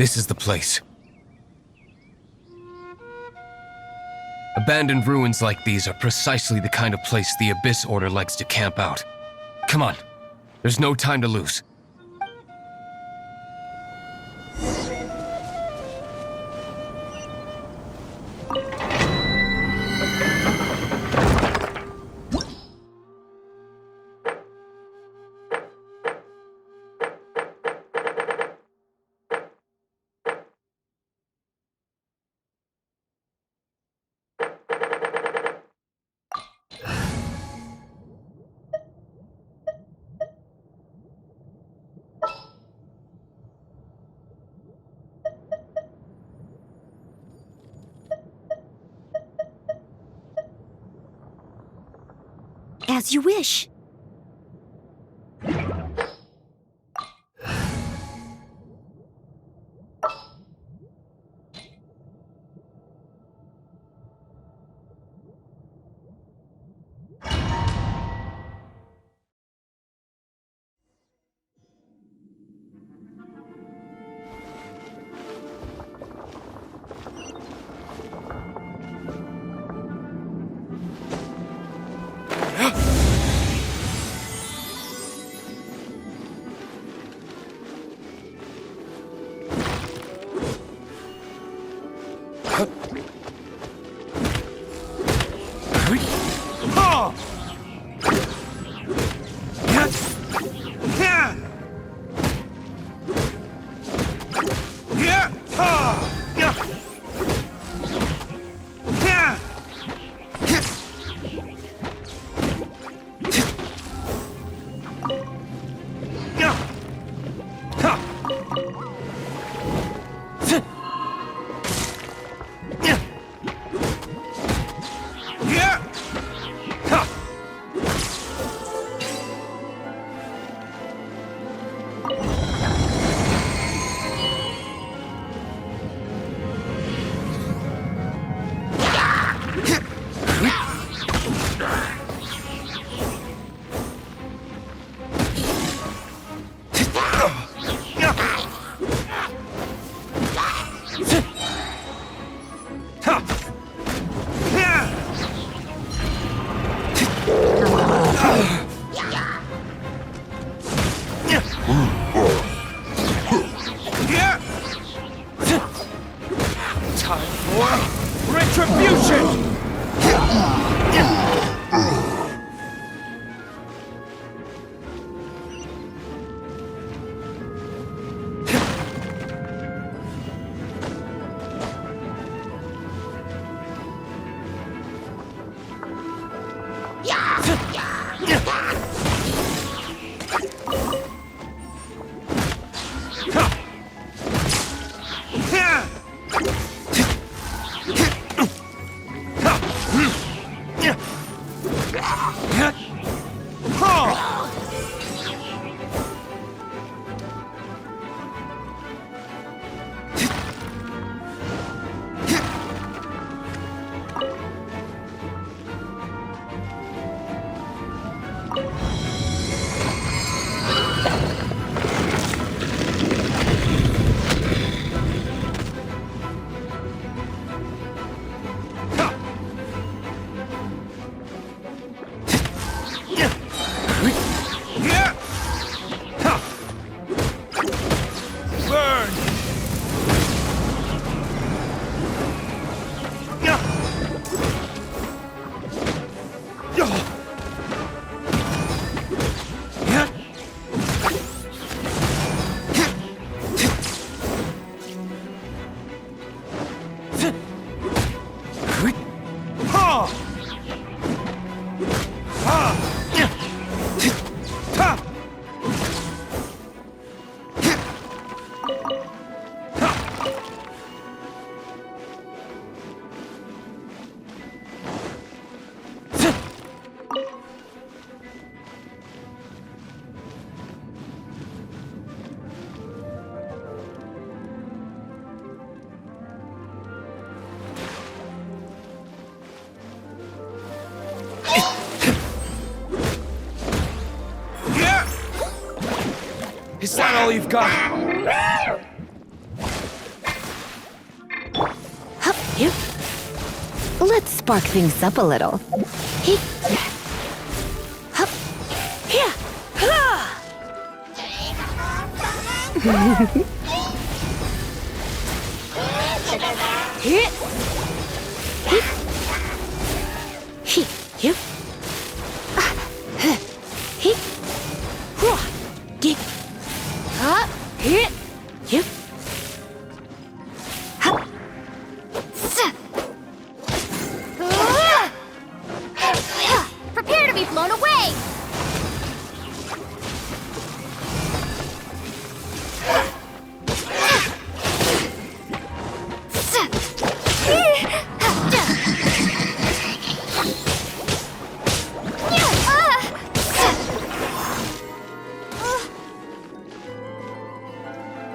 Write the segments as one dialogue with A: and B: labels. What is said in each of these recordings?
A: This is the place. Abandoned ruins like these are precisely the kind of place the Abyss Order likes to camp out. Come on, there's no time to lose.
B: As you wish.
A: Is that all you've got?
B: Let's spark things up a little. Hey. Hup. Yeah. Ha. Hit. Hit. Hit. Hit. Hit. Hit. Up. Hit. Hit. Hup.
C: Prepare to be blown away!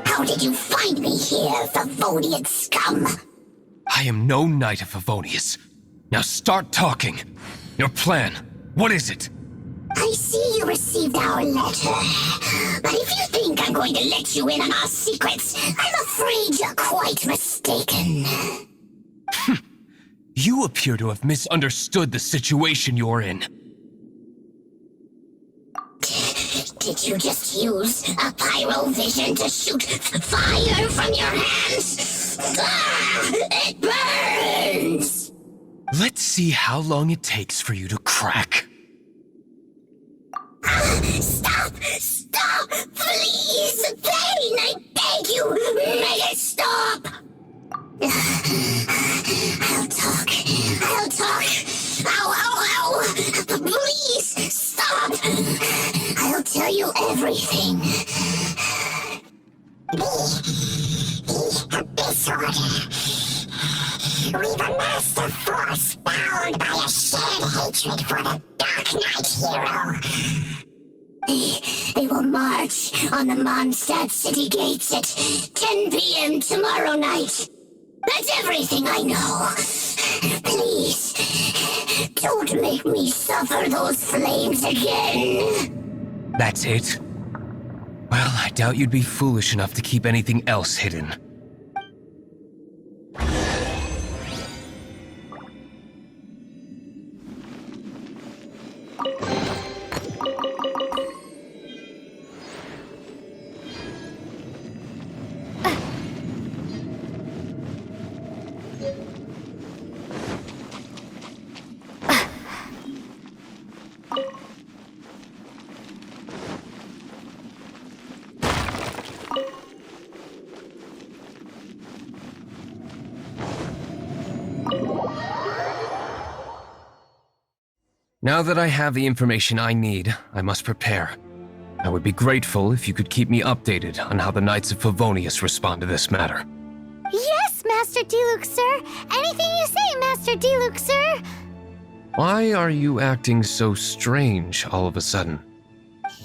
D: How did you find me here, Favonian scum?
A: I am no knight of Favonius. Now start talking. Your plan, what is it?
D: I see you received our letter. But if you think I'm going to let you in on our secrets, I'm afraid you're quite mistaken.
A: You appear to have misunderstood the situation you're in.
D: Did you just use a pyrovision to shoot fire from your hands? Ah, it burns!
A: Let's see how long it takes for you to crack.
D: Stop! Stop! Please! Pain! I beg you! Make it stop! I'll talk. I'll talk. Ow, ow, ow! Please! Stop! I'll tell you everything. The Abyss Order. We've amassed a force bound by a shared hatred for the Darknight hero. They will march on the Mondstadt city gates at 10 p.m. tomorrow night. That's everything I know. Please, don't make me suffer those flames again.
A: That's it? Well, I doubt you'd be foolish enough to keep anything else hidden. Now that I have the information I need, I must prepare. I would be grateful if you could keep me updated on how the Knights of Favonius respond to this matter.
C: Yes, Master Diluc, sir! Anything you say, Master Diluc, sir!
A: Why are you acting so strange all of a sudden?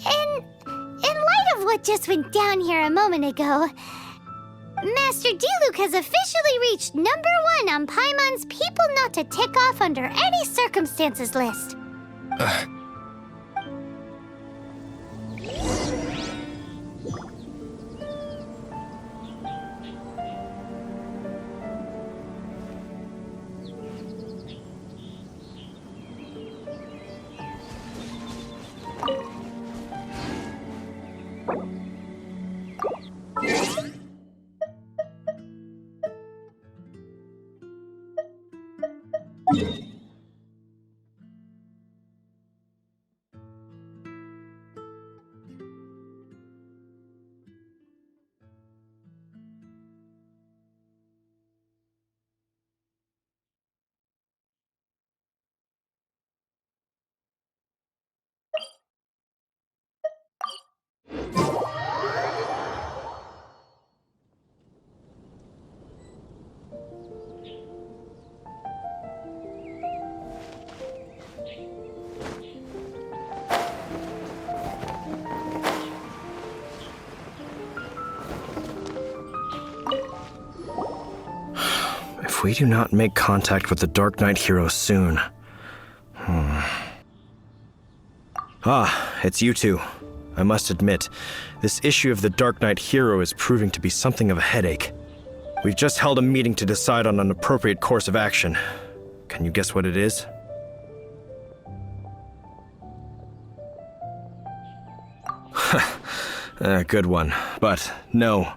C: In light of what just went down here a moment ago, Master Diluc has officially reached #1 on Paimon's People Not to Tick Off Under Any Circumstances list.
E: If we do not make contact with the Darknight hero soon... Ah, it's you two. I must admit, this issue of the Darknight hero is proving to be something of a headache. We've just held a meeting to decide on an appropriate course of action. Can you guess what it is? Good one. But no,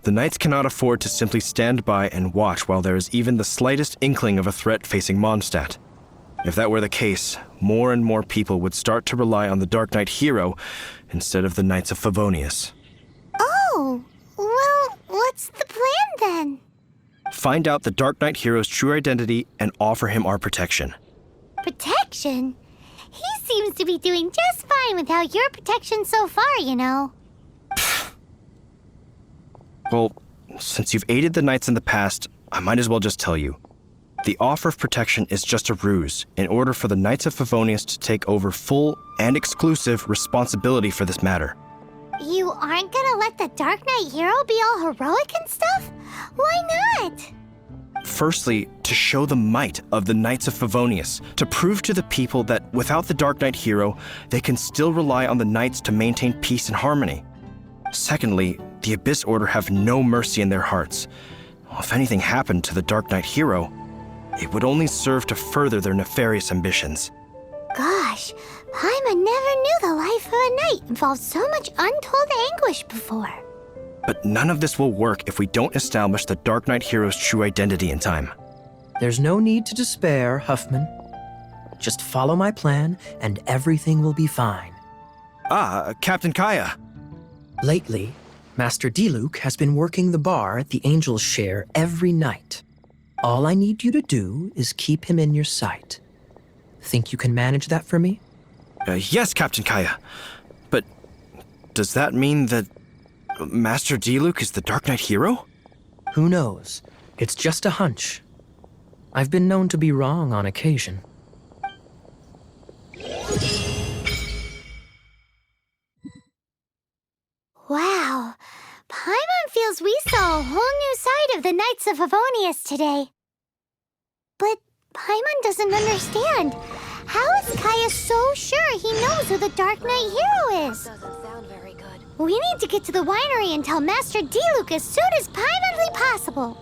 E: the Knights cannot afford to simply stand by and watch while there is even the slightest inkling of a threat facing Mondstadt. If that were the case, more and more people would start to rely on the Darknight hero instead of the Knights of Favonius.
C: Oh, well, what's the plan then?
E: Find out the Darknight hero's true identity and offer him our protection.
C: Protection? He seems to be doing just fine without your protection so far, you know.
E: Well, since you've aided the Knights in the past, I might as well just tell you. The offer of protection is just a ruse in order for the Knights of Favonius to take over full and exclusive responsibility for this matter.
C: You aren't gonna let the Dark Knight hero be all heroic and stuff? Why not?
E: Firstly, to show the might of the Knights of Favonius, to prove to the people that without the Dark Knight hero, they can still rely on the Knights to maintain peace and harmony. Secondly, the Abyss Order have no mercy in their hearts. If anything happened to the Dark Knight hero, it would only serve to further their nefarious ambitions.
C: Gosh, Paimon never knew the life of a knight involved so much untold anguish before.
E: But none of this will work if we don't establish the Dark Knight hero's true identity in time.
F: There's no need to despair, Huffman. Just follow my plan and everything will be fine.
E: Captain Kaya.
F: Lately, Master Diluc has been working the bar at the Angel's Share every night. All I need you to do is keep him in your sight. Think you can manage that for me?
E: Yes, Captain Kaya. But does that mean that Master Diluc is the Dark Knight hero?
F: Who knows? It's just a hunch. I've been known to be wrong on occasion.
C: Wow, Paimon feels we saw a whole new side of the Knights of Favonius today. But Paimon doesn't understand. How is Kaya so sure he knows who the Dark Knight hero is?
B: Doesn't sound very good.
C: We need to get to the winery and tell Master Diluc as soon as Paimonly possible.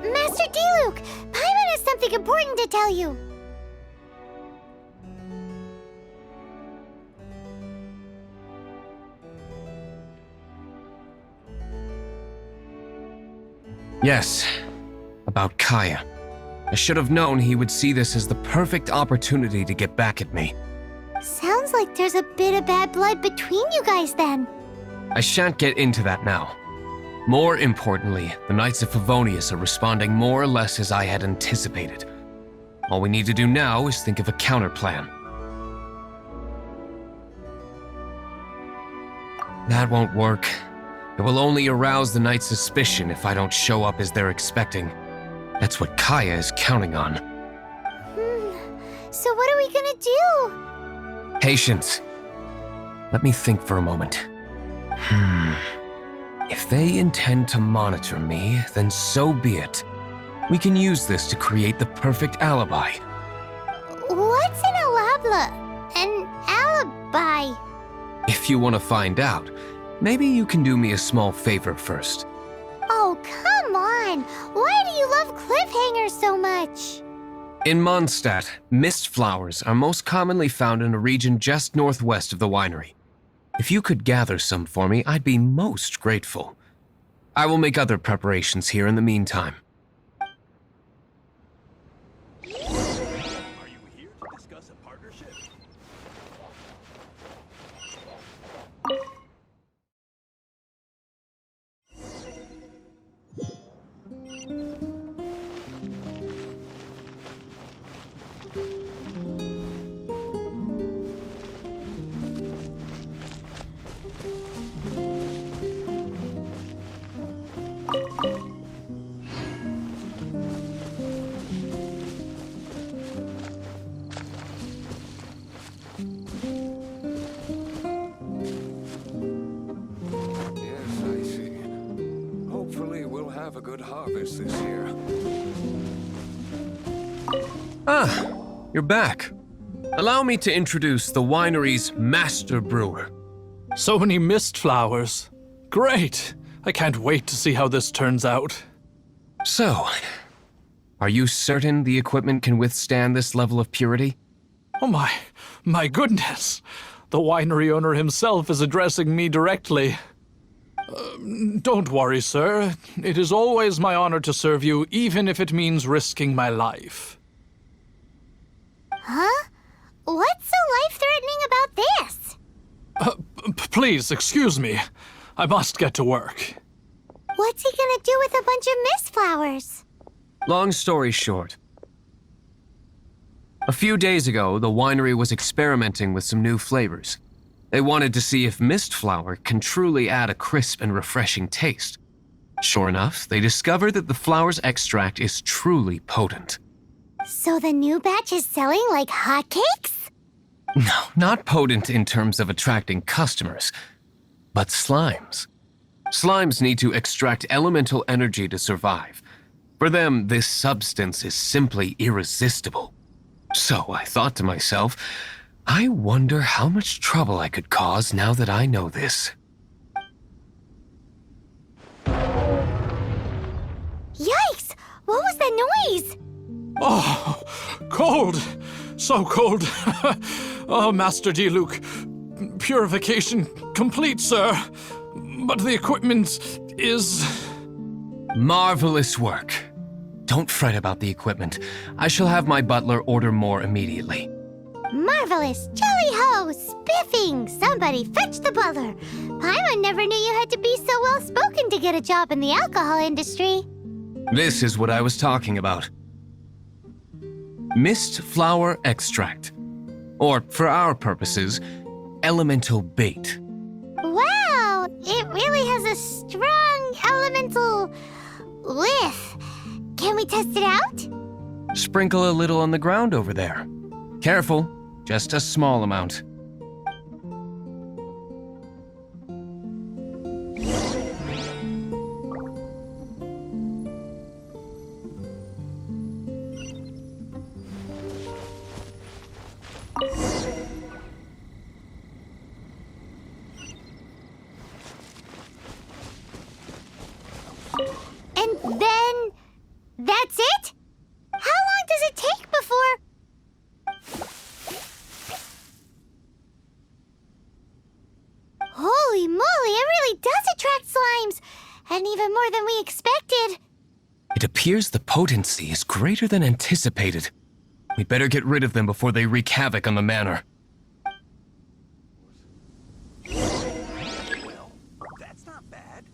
C: Master Diluc, Paimon has something important to tell you.
A: Yes, about Kaya. I should have known he would see this as the perfect opportunity to get back at me.
C: Sounds like there's a bit of bad blood between you guys then.
A: I shan't get into that now. More importantly, the Knights of Favonius are responding more or less as I had anticipated. All we need to do now is think of a counterplan. That won't work. It will only arouse the Knights' suspicion if I don't show up as they're expecting. That's what Kaya is counting on.
C: So what are we gonna do?
A: Patience. Let me think for a moment. If they intend to monitor me, then so be it. We can use this to create the perfect alibi.
C: What's an alabla? An alibi?
A: If you want to find out, maybe you can do me a small favor first.
C: Oh, come on! Why do you love cliffhangers so much?
A: In Mondstadt, mist flowers are most commonly found in a region just northwest of the winery. If you could gather some for me, I'd be most grateful. I will make other preparations here in the meantime.
G: Are you here to discuss a partnership?
H: Yes, I see. Hopefully we'll have a good harvest this year.
A: Ah, you're back. Allow me to introduce the winery's master brewer.
G: So many mist flowers. Great! I can't wait to see how this turns out.
A: So, are you certain the equipment can withstand this level of purity?
G: Oh my goodness! The winery owner himself is addressing me directly. Don't worry, sir. It is always my honor to serve you, even if it means risking my life.
C: Huh? What's so life-threatening about this?
G: Please, excuse me. I must get to work.
C: What's he gonna do with a bunch of mist flowers?
A: Long story short, a few days ago, the winery was experimenting with some new flavors. They wanted to see if mist flower can truly add a crisp and refreshing taste. Sure enough, they discovered that the flower's extract is truly potent.
C: So the new batch is selling like hotcakes?
A: No, not potent in terms of attracting customers, but slimes. Slimes need to extract elemental energy to survive. For them, this substance is simply irresistible. So I thought to myself, I wonder how much trouble I could cause now that I know this.
C: Yikes! What was that noise?
G: Oh, cold! So cold! Oh, Master Diluc. Purification complete, sir. But the equipment is...
A: Marvelous work. Don't fret about the equipment. I shall have my butler order more immediately.
C: Marvelous! Jolly-ho! Spiffing! Somebody fetch the butler! Paimon never knew you had to be so well-spoken to get a job in the alcohol industry.
A: This is what I was talking about. Mist flower extract. Or, for our purposes, elemental bait.
C: Wow! It really has a strong elemental whiff. Can we test it out?
A: Sprinkle a little on the ground over there. Careful, just a small amount.
C: And then... that's it? How long does it take before... Holy moly, it really does attract slimes! And even more than we expected.
A: It appears the potency is greater than anticipated. We'd better get rid of them before they wreak havoc on the manor.
G: Well, that's not bad.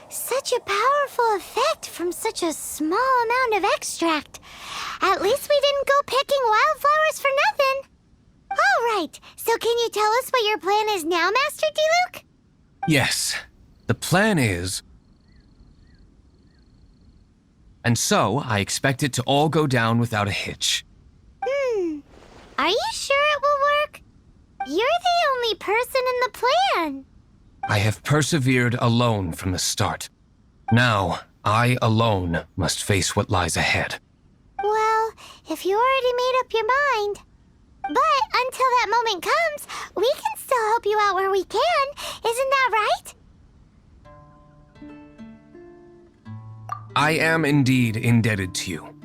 C: Such a powerful effect from such a small amount of extract. At least we didn't go picking wildflowers for nothing. All right, so can you tell us what your plan is now, Master Diluc?
A: Yes, the plan is... And so, I expect it to all go down without a hitch.
C: Are you sure it will work? You're the only person in the plan.
A: I have persevered alone from the start. Now, I alone must face what lies ahead.
C: Well, if you already made up your mind. But until that moment comes, we can still help you out where we can. Isn't that right?
A: I am indeed indebted to you.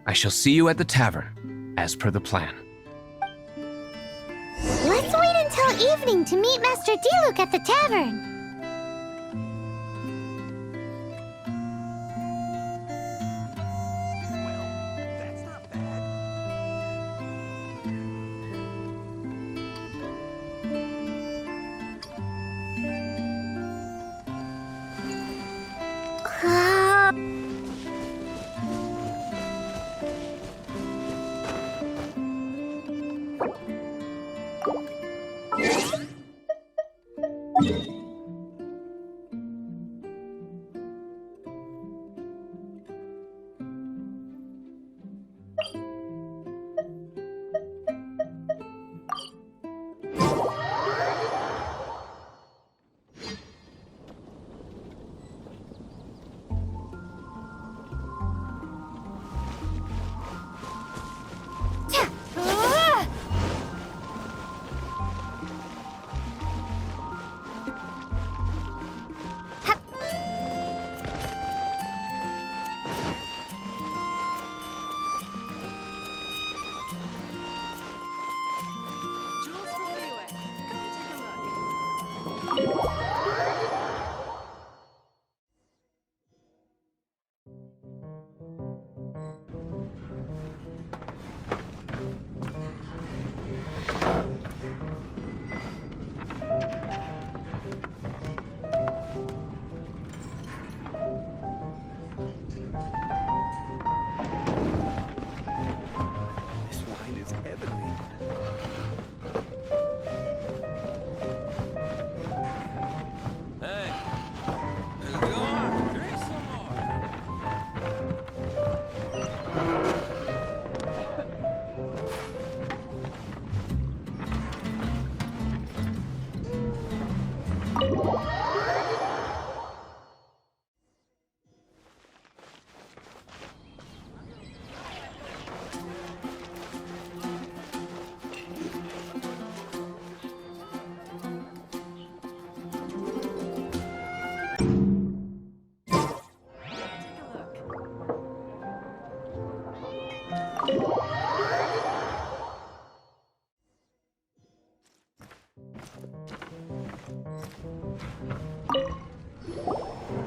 A: I shall see you at the tavern, as per the plan.
C: Let's wait until evening to meet Master Diluc at the tavern.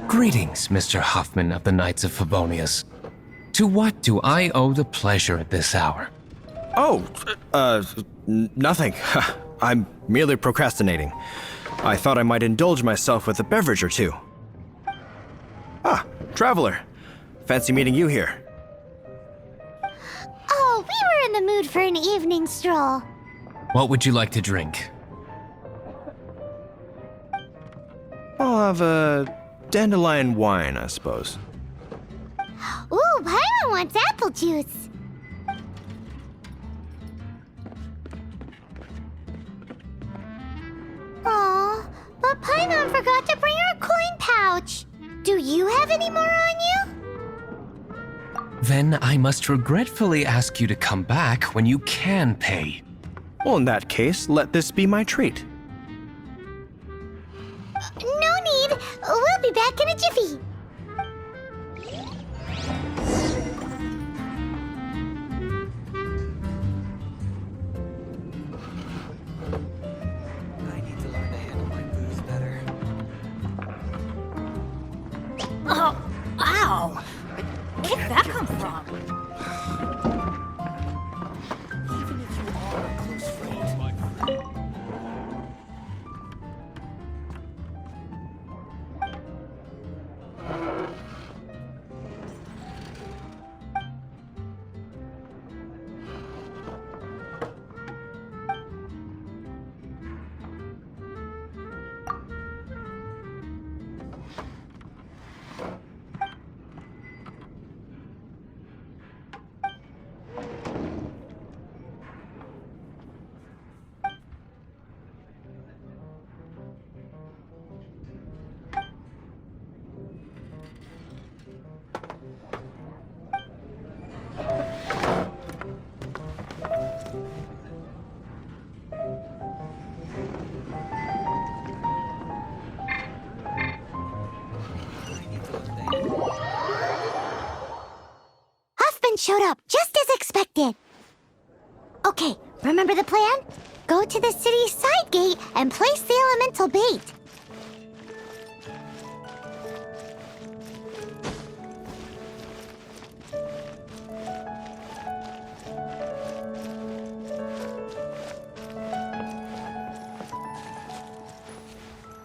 A: Greetings, Mr. Huffman of the Knights of Favonius. To what do I owe the pleasure at this hour?
E: Oh, nothing. I'm merely procrastinating. I thought I might indulge myself with a beverage or two. Ah, traveler. Fancy meeting you here.
C: Oh, we were in the mood for an evening stroll.
A: What would you like to drink?
E: I'll have a Dandelion wine, I suppose.
C: Ooh, Paimon wants apple juice. Aw, but Paimon forgot to bring her coin pouch. Do you have any more on you?
A: Then I must regretfully ask you to come back when you can pay.
E: Well, in that case, let this be my treat.
C: No need. We'll be back in a jiffy.
F: I need to learn to handle my booze better.
I: Oh, ow! Where did that come from?
C: Huffman showed up just as expected. Okay, remember the plan? Go to the city's side gate and place the elemental bait.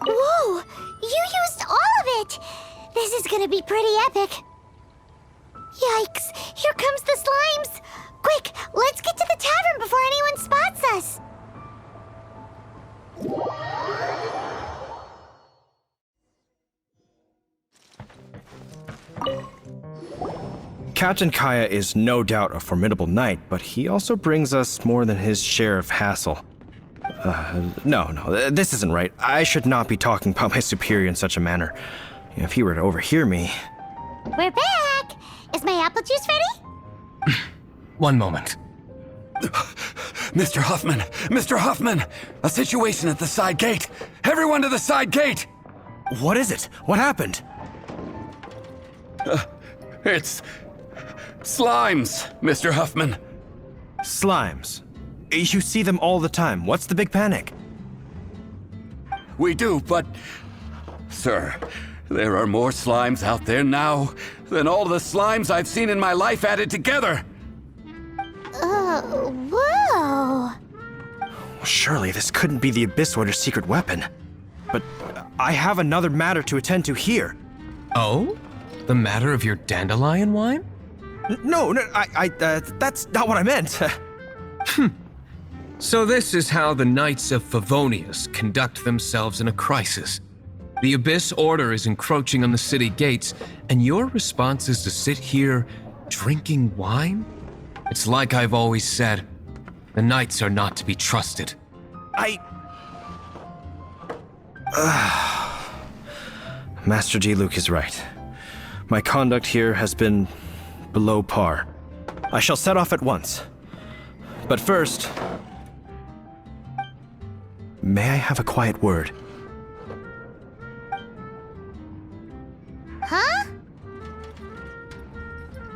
C: Whoa! You used all of it! This is gonna be pretty epic. Yikes! Here comes the slimes! Quick, let's get to the tavern before anyone spots us!
E: Captain Kaya is no doubt a formidable knight, but he also brings us more than his share of hassle. No, this isn't right. I should not be talking about my superior in such a manner. If he were to overhear me...
C: We're back! Is my apple juice ready?
A: One moment.
J: Mr. Huffman! Mr. Huffman! A situation at the side gate! Everyone to the side gate!
E: What is it? What happened?
J: It's... slimes, Mr. Huffman.
E: Slimes. You see them all the time. What's the big panic?
J: We do, but... Sir, there are more slimes out there now than all the slimes I've seen in my life added together!
C: Whoa!
E: Surely this couldn't be the Abyss Order's secret weapon. But I have another matter to attend to here.
A: Oh? The matter of your dandelion wine?
E: No, that's not what I meant.
A: So this is how the Knights of Favonius conduct themselves in a crisis. The Abyss Order is encroaching on the city gates, and your response is to sit here drinking wine? It's like I've always said, the Knights are not to be trusted.
E: Master Diluc is right. My conduct here has been below par. I shall set off at once. But first... may I have a quiet word?
C: Huh?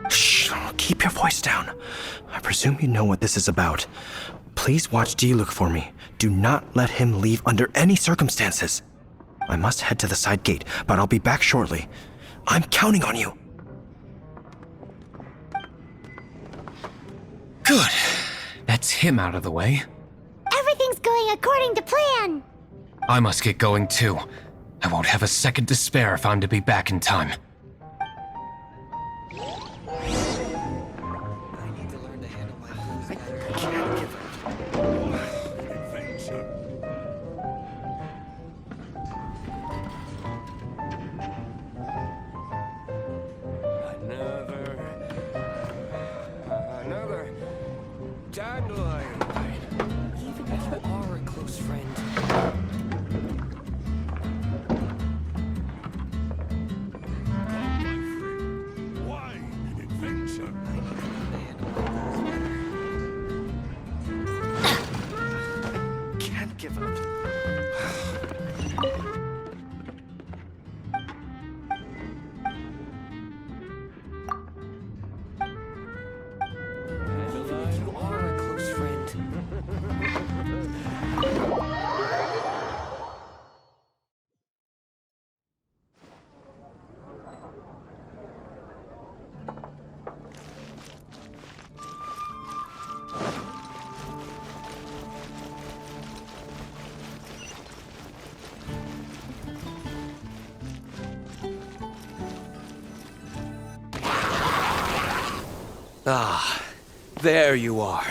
E: Shh, keep your voice down. I presume you know what this is about. Please watch Diluc for me. Do not let him leave under any circumstances. I must head to the side gate, but I'll be back shortly. I'm counting on you.
A: Good. That's him out of the way.
C: Everything's going according to plan.
A: I must get going too. I won't have a second to spare if I'm to be back in time.
F: I need to learn to handle my booze better.
E: give up.
H: You are a close friend.
K: Ah, there you are.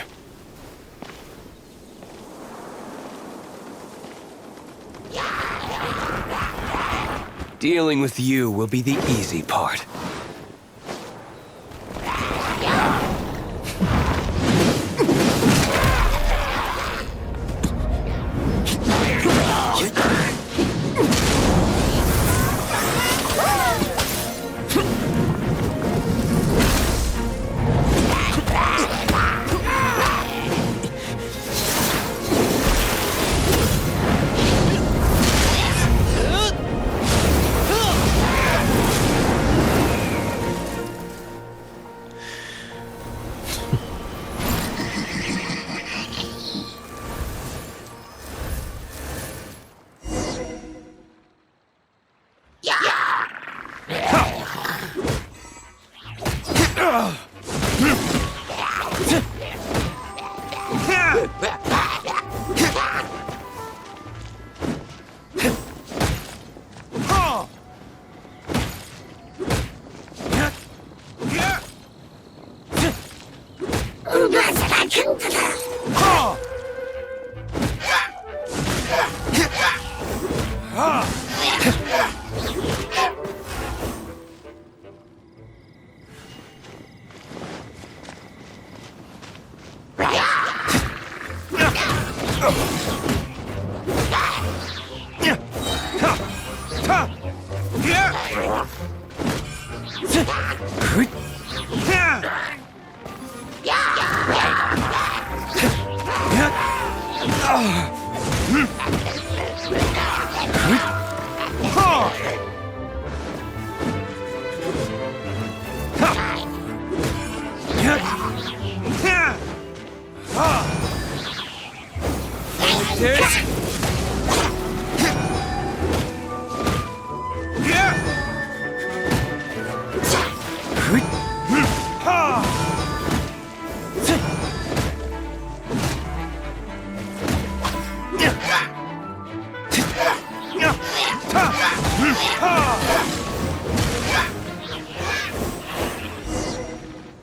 K: Dealing with you will be the easy part.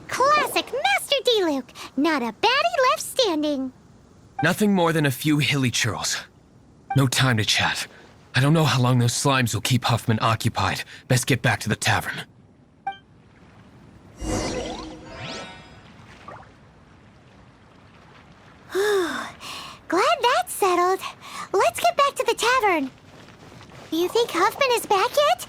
C: Classic Master D-Luke. Not a baddie left standing.
A: Nothing more than a few hilly churls. No time to chat. I don't know how long those slimes will keep Huffman occupied. Best get back to the tavern.
C: Glad that's settled. Let's get back to the tavern. You think Huffman is back yet?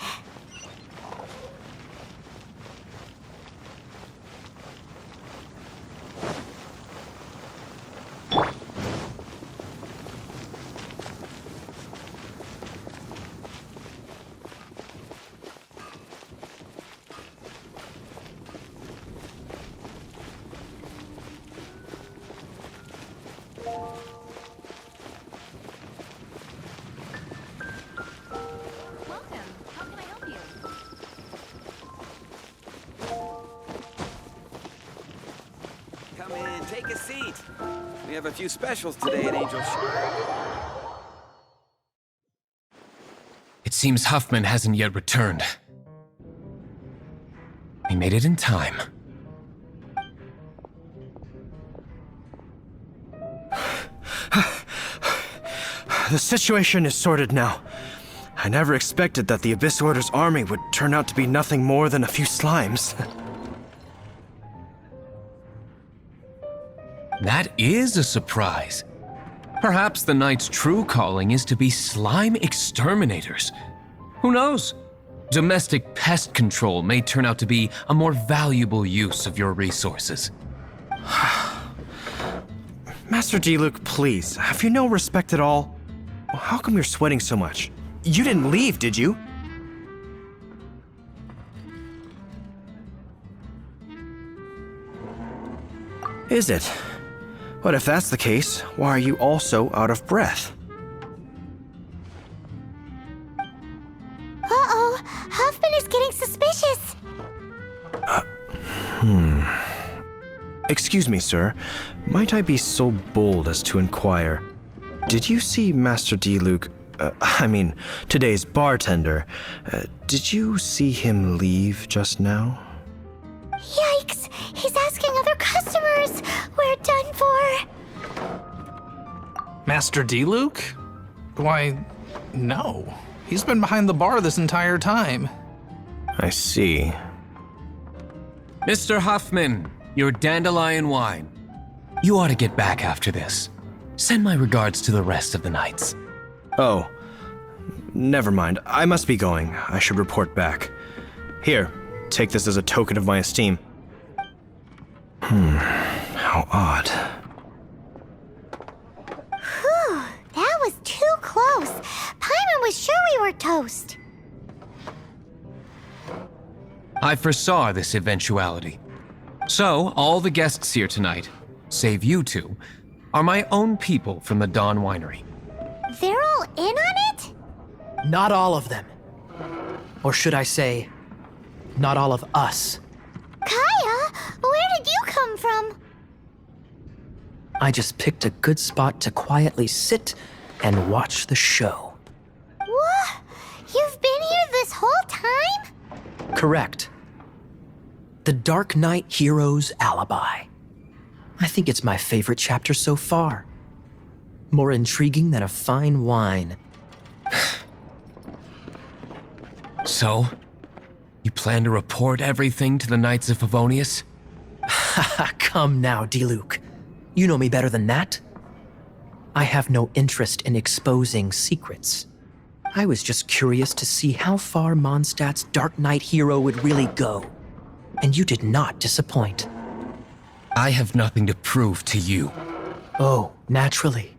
K: Come in, take a seat. We have a few specials today at Angel's Shore.
A: It seems Huffman hasn't yet returned. He made it in time.
E: The situation is sorted now. I never expected that the Abyss Order's army would turn out to be nothing more than a few slimes.
A: That is a surprise. Perhaps the Knight's true calling is to be slime exterminators. Who knows? Domestic pest control may turn out to be a more valuable use of your resources.
E: Master D-Luke, please, have you no respect at all? How come you're sweating so much? You didn't leave, did you? Is it? But if that's the case, why are you also out of breath?
C: Uh-oh, Huffman is getting suspicious.
E: Excuse me, sir. Might I be so bold as to inquire? Did you see Master D-Luke, today's bartender? Did you see him leave just now?
C: Yikes, he's asking other customers. We're done for.
G: Master D-Luke? Why, no. He's been behind the bar this entire time.
E: I see.
A: Mr. Huffman, your dandelion wine. You ought to get back after this. Send my regards to the rest of the knights.
E: Oh, never mind. I must be going. I should report back. Here, take this as a token of my esteem. How odd.
C: Whew, that was too close. Paimon was sure we were toast.
A: I foresaw this eventuality. So, all the guests here tonight, save you two, are my own people from the Dawn Winery.
C: They're all in on it?
F: Not all of them. Or should I say, not all of us.
C: Kaya, where did you come from?
F: I just picked a good spot to quietly sit and watch the show.
C: What? You've been here this whole time?
F: Correct. The Darknight Hero's Alibi. I think it's my favorite chapter so far. More intriguing than a fine wine.
A: So, you plan to report everything to the Knights of Favonius?
F: Come now, D-Luke. You know me better than that. I have no interest in exposing secrets. I was just curious to see how far Mondstadt's Darknight hero would really go. And you did not disappoint.
A: I have nothing to prove to you.
F: Oh, naturally.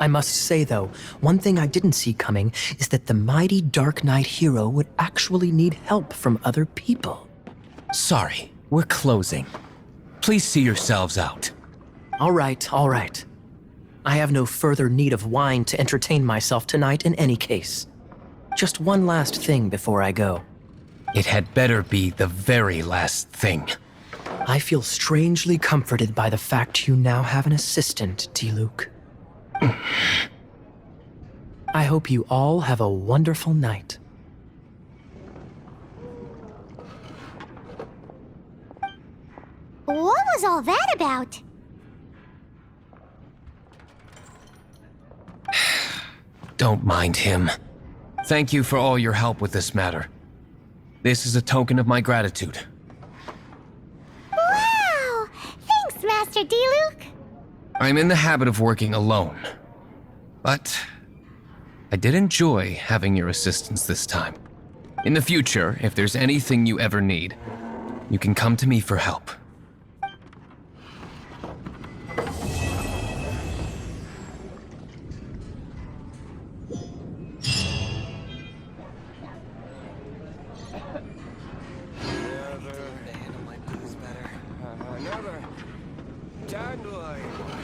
F: I must say, though, one thing I didn't see coming is that the mighty Darknight hero would actually need help from other people.
A: Sorry, we're closing. Please see yourselves out.
F: All right, all right. I have no further need of wine to entertain myself tonight in any case. Just one last thing before I go.
A: It had better be the very last thing.
F: I feel strangely comforted by the fact you now have an assistant, D-Luke. I hope you all have a wonderful night.
C: What was all that about?
A: Don't mind him. Thank you for all your help with this matter. This is a token of my gratitude.
C: Wow! Thanks, Master D-Luke.
A: I'm in the habit of working alone. But I did enjoy having your assistance this time. In the future, if there's anything you ever need, you can come to me for help.
H: Another dandelion.